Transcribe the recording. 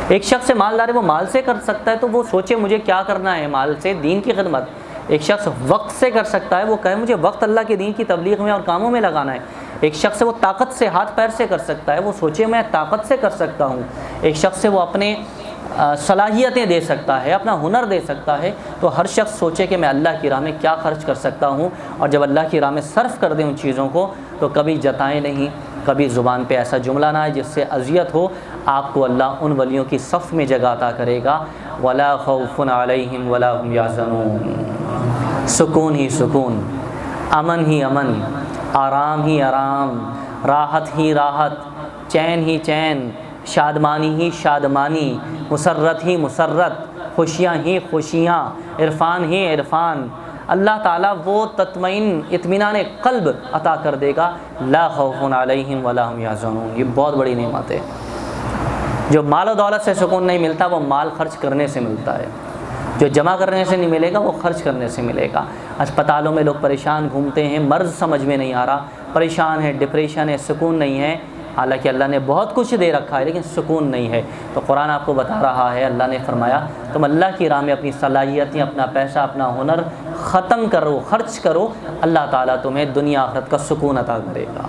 ایک شخص مالدار ہے، وہ مال سے کر سکتا ہے تو وہ سوچے مجھے کیا کرنا ہے مال سے، دین کی خدمت۔ ایک شخص وقت سے کر سکتا ہے، وہ کہے مجھے وقت اللہ کے دین کی تبلیغ میں اور کاموں میں لگانا ہے۔ ایک شخص وہ طاقت سے، ہاتھ پیر سے کر سکتا ہے، وہ سوچے میں طاقت سے کر سکتا ہوں۔ ایک شخص سے وہ اپنے صلاحیتیں دے سکتا ہے، اپنا ہنر دے سکتا ہے، تو ہر شخص سوچے کہ میں اللہ کی راہ میں کیا خرچ کر سکتا ہوں، اور جب اللہ کی راہ میں صرف کر دیں ان چیزوں کو تو کبھی جتائیں نہیں، کبھی زبان پہ ایسا جملہ نہ آئے جس سے اذیت ہو۔ آپ کو اللہ ان ولیوں کی صف میں جگہ عطا کرے گا، ولا خوف علیہم ولا هم یحزنون، سکون ہی سکون، امن ہی امن، آرام ہی آرام، راحت ہی راحت، چین ہی چین، شادمانی ہی شادمانی، مسرت ہی مسرت، خوشیاں ہی خوشیاں، عرفان ہی عرفان۔ اللہ تعالیٰ وہ تطمئن اطمینان قلب عطا کر دے گا، لا خوف علیہم ولا هم یحزنون۔ یہ بہت بڑی نعمت ہے۔ جو مال و دولت سے سکون نہیں ملتا وہ مال خرچ کرنے سے ملتا ہے، جو جمع کرنے سے نہیں ملے گا وہ خرچ کرنے سے ملے گا۔ اسپتالوں میں لوگ پریشان گھومتے ہیں، مرض سمجھ میں نہیں آ رہا، پریشان ہے، ڈپریشن ہے، سکون نہیں ہے، حالانکہ اللہ نے بہت کچھ دے رکھا ہے لیکن سکون نہیں ہے۔ تو قرآن آپ کو بتا رہا ہے، اللہ نے فرمایا تم اللہ کی راہ میں اپنی صلاحیتیں، اپنا پیسہ، اپنا ہنر ختم کرو، خرچ کرو، اللہ تعالیٰ تمہیں دنیا آخرت کا سکون عطا کرے گا۔